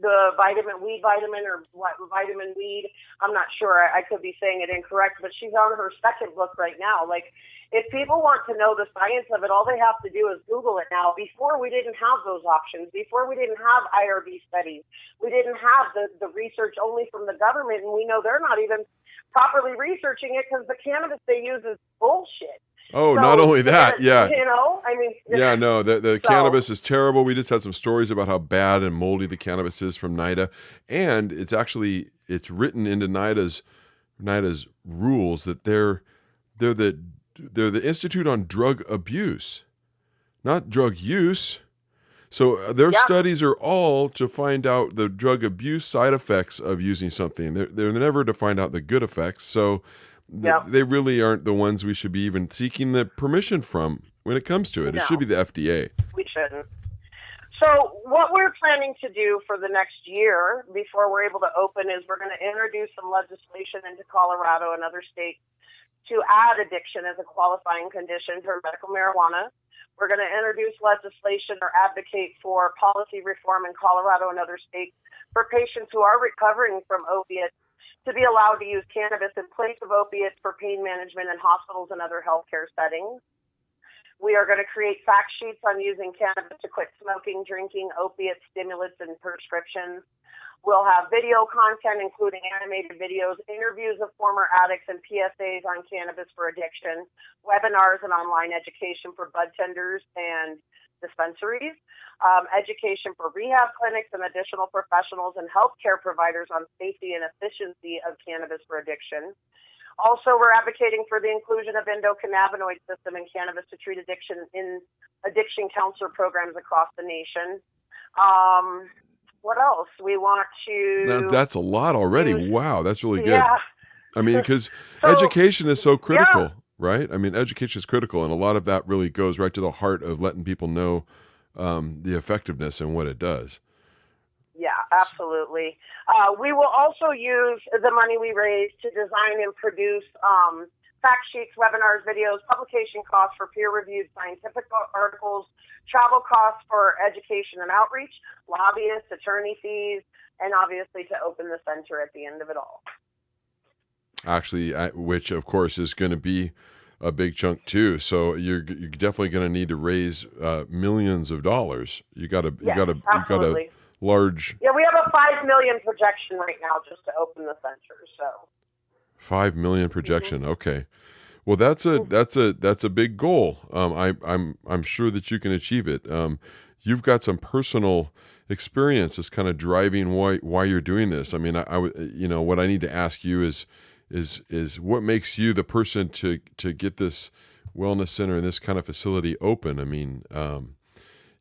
the vitamin weed, or what, vitamin weed. I'm not sure. I could be saying it incorrect, but she's on her second book right now. Like, if people want to know the science of it, all they have to do is Google it now. Before, we didn't have those options. Before, we didn't have IRB studies. We didn't have the research only from the government, and we know they're not even properly researching it because the cannabis they use is bullshit. Oh, so, not only that, yeah. The cannabis is terrible. We just had some stories about how bad and moldy the cannabis is from NIDA, and it's written into NIDA's rules that they're the Institute on Drug Abuse, not drug use. So their studies are all to find out the drug abuse side effects of using something. They're never to find out the good effects. So they really aren't the ones we should be even seeking the permission from when it comes to it. No. It should be the FDA. We shouldn't. So what we're planning to do for the next year before we're able to open is we're going to introduce some legislation into Colorado and other states to add addiction as a qualifying condition for medical marijuana. We're going to introduce legislation or advocate for policy reform in Colorado and other states for patients who are recovering from opiates to be allowed to use cannabis in place of opiates for pain management in hospitals and other healthcare settings. We are going to create fact sheets on using cannabis to quit smoking, drinking, opiates, stimulants, and prescriptions. We'll have video content, including animated videos, interviews of former addicts, and PSAs on cannabis for addiction, webinars and online education for bud tenders and dispensaries, education for rehab clinics and additional professionals and healthcare providers on safety and efficiency of cannabis for addiction. Also, we're advocating for the inclusion of endocannabinoid system in cannabis to treat addiction in addiction counselor programs across the nation. What else? We want to... That's a lot already. Wow, that's really good. Yeah. I mean, because education is so critical, right? I mean, education is critical, and a lot of that really goes right to the heart of letting people know the effectiveness and what it does. Yeah, absolutely. We will also use the money we raise to design and produce fact sheets, webinars, videos, publication costs for peer-reviewed scientific articles, travel costs for education and outreach, lobbyists, attorney fees, and obviously to open the center at the end of it all. Actually, which of course is going to be a big chunk too. So you're definitely going to need to raise millions of dollars. You got a large. Yeah, we have a $5 million projection right now just to open the center. So. $5 million projection. Mm-hmm. Okay. Well, that's a big goal. I'm sure that you can achieve it. You've got some personal experience that's kind of driving why you're doing this. I mean, what I need to ask you is what makes you the person to get this wellness center and this kind of facility open? I mean,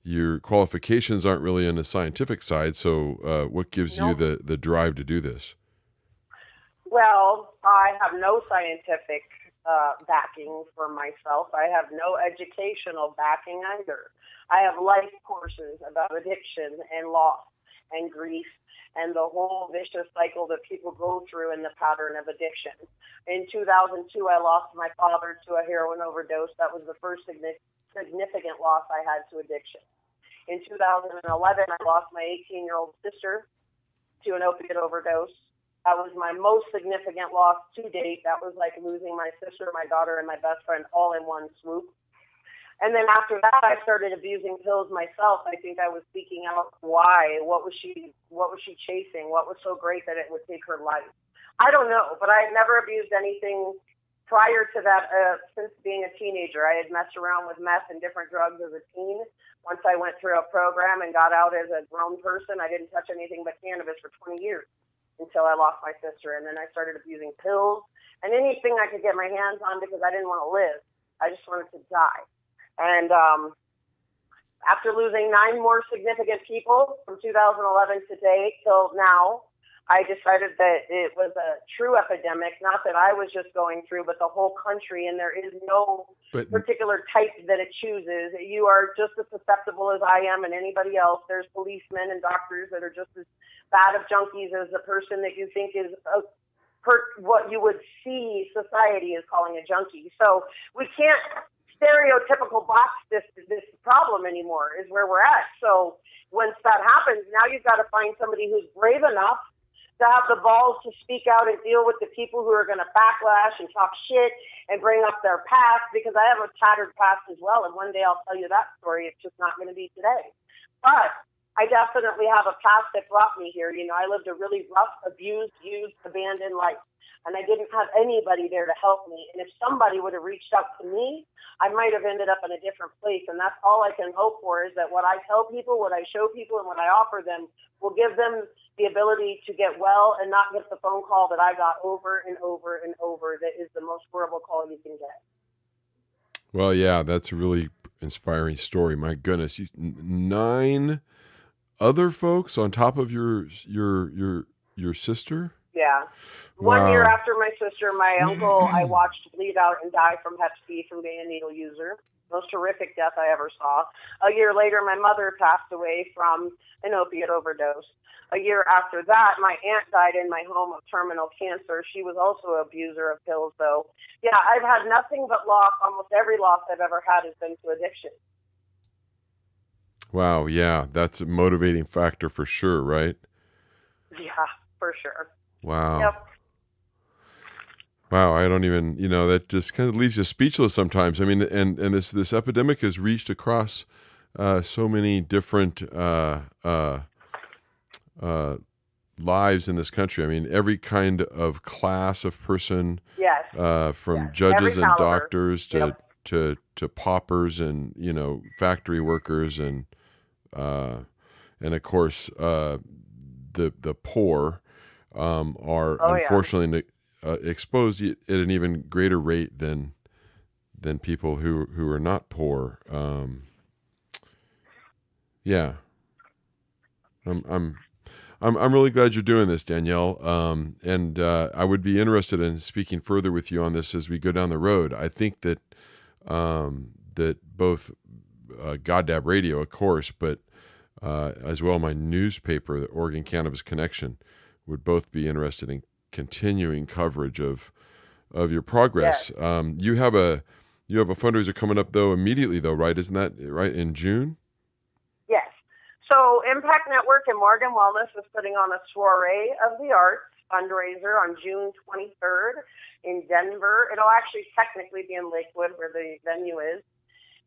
your qualifications aren't really on the scientific side. So what gives you Nope. the drive to do this? Well, I have no scientific backing for myself. I have no educational backing either. I have life courses about addiction and loss and grief and the whole vicious cycle that people go through in the pattern of addiction. In 2002, I lost my father to a heroin overdose. That was the first significant loss I had to addiction. In 2011, I lost my 18-year-old sister to an opiate overdose. That was my most significant loss to date. That was like losing my sister, my daughter, and my best friend all in one swoop. And then after that, I started abusing pills myself. I think I was seeking out why. What was she chasing? What was so great that it would take her life? I don't know, but I had never abused anything prior to that since being a teenager. I had messed around with meth and different drugs as a teen. Once I went through a program and got out as a grown person, I didn't touch anything but cannabis for 20 years until I lost my sister. And then I started abusing pills and anything I could get my hands on because I didn't want to live. I just wanted to die. And after losing 9 more significant people from 2011 to date till now, I decided that it was a true epidemic, not that I was just going through, but the whole country, and there is no particular type that it chooses. You are just as susceptible as I am and anybody else. There's policemen and doctors that are just as bad of junkies as the person that you think is what you would see society is calling a junkie. So we can't stereotypical box this problem anymore is where we're at. So once that happens, now you've got to find somebody who's brave enough to have the balls to speak out and deal with the people who are going to backlash and talk shit and bring up their past, because I have a tattered past as well, and one day I'll tell you that story. It's just not going to be today. But I definitely have a past that brought me here. You know, I lived a really rough, abused, used, abandoned life, and I didn't have anybody there to help me. And if somebody would have reached out to me, I might have ended up in a different place. And that's all I can hope for, is that what I tell people, what I show people, and what I offer them will give them the ability to get well and not get the phone call that I got over and over and over. That is the most horrible call you can get. Well, yeah, that's a really inspiring story. My goodness, 9 other folks on top of your sister? Yeah. Wow. 1 year after my sister, my uncle, I watched bleed out and die from Hep C from being a needle user. Most horrific death I ever saw. A year later, my mother passed away from an opiate overdose. A year after that, my aunt died in my home of terminal cancer. She was also an abuser of pills, though. Yeah, I've had nothing but loss. Almost every loss I've ever had has been to addiction. Wow, yeah, that's a motivating factor for sure, right? Yeah, for sure. Wow. Yep. Wow, I don't even, that just kind of leaves you speechless sometimes. I mean, and this epidemic has reached across so many different lives in this country. I mean, every kind of class of person, yes. from yes. judges every and caliber. doctors to paupers and factory workers and of course the poor are unfortunately exposed at an even greater rate than people who are not poor. Yeah. I'm really glad you're doing this, Danielle. And I would be interested in speaking further with you on this as we go down the road. I think that that both Goddab Radio, of course, but as well my newspaper, the Oregon Cannabis Connection, would both be interested in continuing coverage of your progress. Yes. You have a fundraiser coming up immediately, right? Isn't that right, in June? Yes. So Impact Network and Morgan Wellness is putting on a soiree of the arts fundraiser on June 23rd in Denver. It'll actually technically be in Lakewood, where the venue is.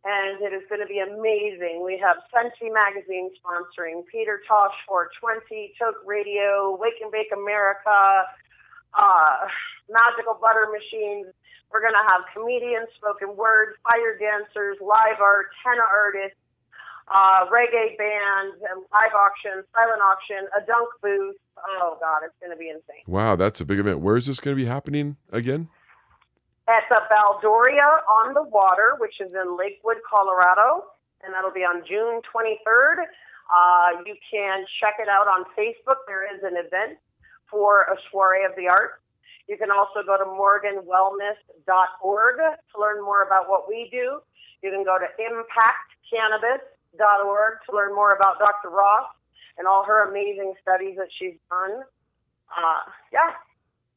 And it is going to be amazing. We have Sensi Magazine sponsoring, Peter Tosh 420, Toke Radio, Wake and Bake America, Magical Butter Machines. We're going to have comedians, spoken word, fire dancers, live art, henna artists, reggae bands, and live auction, silent auction, a dunk booth. Oh, God, it's going to be insane. Wow, that's a big event. Where is this going to be happening again? At the Baldoria on the Water, which is in Lakewood, Colorado. and that'll be on June 23rd. You can check it out on Facebook. There is an event for a soiree of the arts. You can also go to morganwellness.org to learn more about what we do. You can go to impactcannabis.org to learn more about Dr. Ross and all her amazing studies that she's done. Yeah.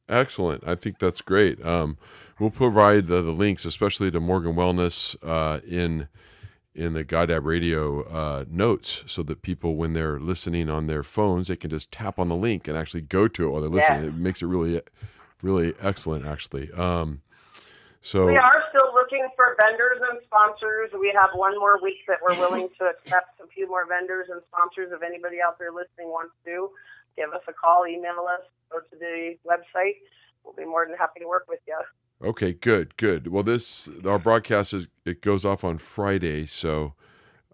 Excellent. I think that's great. We'll provide the links, especially to Morgan Wellness, in the Goddab Radio notes, so that people, when they're listening on their phones, they can just tap on the link and actually go to it while they're listening. It makes it really, really excellent, actually. So we are still looking for vendors and sponsors. We have one more week that we're willing to accept a few more vendors and sponsors. If anybody out there listening wants to, give us a call, email us, go to the website. We'll be more than happy to work with you. Okay, good. Well, our broadcast it goes off on Friday, so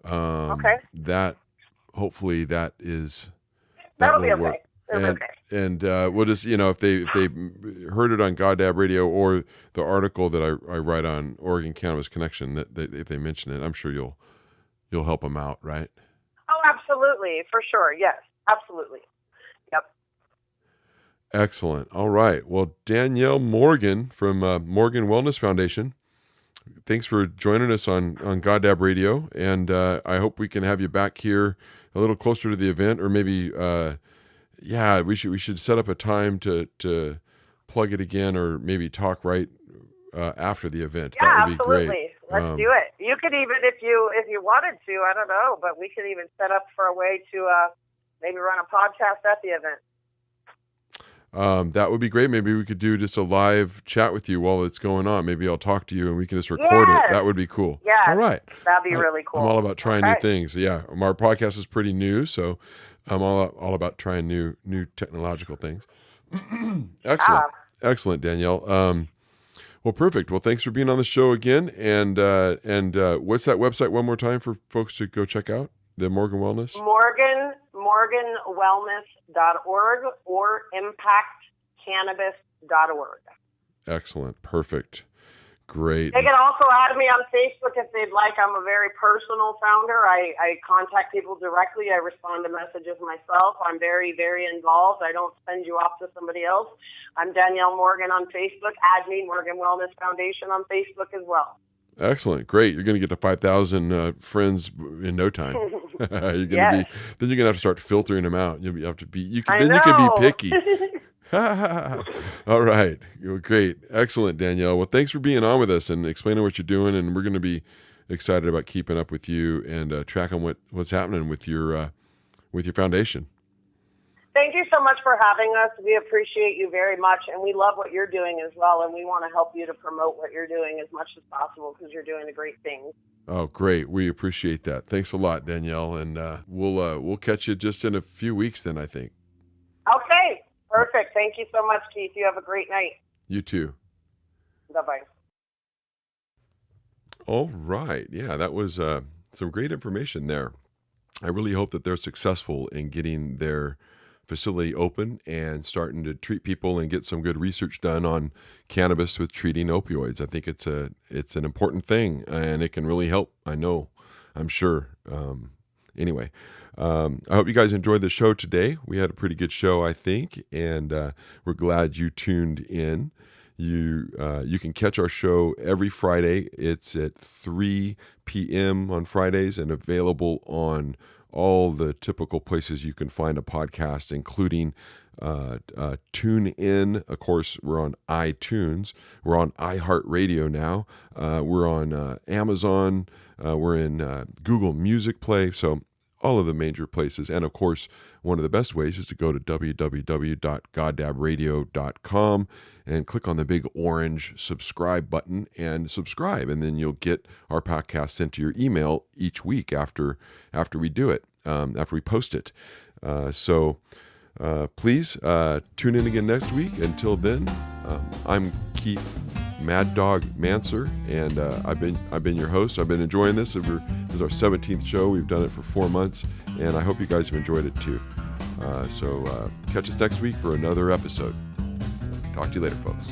that hopefully that'll be okay. Work. And we'll just, if they heard it on Goddab Radio or the article that I write on Oregon Cannabis Connection, that if they mention it, I'm sure you'll help them out, right? Oh, absolutely, for sure. Yes, absolutely. Yep. Excellent. All right. Well, Danielle Morgan from Morgan Wellness Foundation, thanks for joining us on Goddab Radio, and I hope we can have you back here a little closer to the event, or maybe, we should set up a time to plug it again, or maybe talk right after the event. Yeah, that would absolutely. Be great. Let's do it. You could even, if you wanted to, I don't know, but we could even set up for a way to maybe run a podcast at the event. That would be great. Maybe we could do just a live chat with you while it's going on. Maybe I'll talk to you and we can just record it. That would be cool. Yeah. All right. That'd be really cool. I'm all about trying new things. Yeah. Our podcast is pretty new, so I'm all about trying new technological things. Excellent. Excellent, Danielle. Well, perfect. Well, thanks for being on the show again. And what's that website one more time for folks to go check out? The Morgan Wellness? morganwellness.org or impactcannabis.org. Excellent. Perfect. Great. They can also add me on Facebook if they'd like. I'm a very personal founder. I contact people directly. I respond to messages myself. I'm very, very involved. I don't send you off to somebody else. I'm Danielle Morgan on Facebook. Add me, Morgan Wellness Foundation, on Facebook as well. Excellent. Great. You're going to get to 5,000 friends in no time. You're going to then you're going to have to start filtering them out. You can be picky. All right. Great. Excellent, Danielle. Well, thanks for being on with us and explaining what you're doing. And we're going to be excited about keeping up with you and tracking what's happening with your foundation. Thank you so much for having us. We appreciate you very much, and we love what you're doing as well, and we want to help you to promote what you're doing as much as possible because you're doing a great thing. Oh, great. We appreciate that. Thanks a lot, Danielle, and we'll catch you just in a few weeks then, I think. Okay. Perfect. Thank you so much, Keith. You have a great night. You too. Bye-bye. All right. Yeah, that was some great information there. I really hope that they're successful in getting their facility open and starting to treat people and get some good research done on cannabis with treating opioids. I think it's an important thing, and it can really help. I'm sure. Anyway, I hope you guys enjoyed the show today. We had a pretty good show, I think, and we're glad you tuned in. You can catch our show every Friday. It's at 3 p.m. on Fridays and available on all the typical places you can find a podcast, including TuneIn. Of course, we're on iTunes. We're on iHeartRadio now. We're on Amazon. We're in Google Music Play. So all of the major places. And of course, one of the best ways is to go to www.goddabradio.com and click on the big orange subscribe button and subscribe. And then you'll get our podcast sent to your email each week after we do it, after we post it. So please tune in again next week. Until then, I'm Keith Mad Dog Manser, and I've been your host. I've been enjoying this. This is our 17th show. We've done it for 4 months, and I hope you guys have enjoyed it too. So catch us next week for another episode. Talk to you later, folks.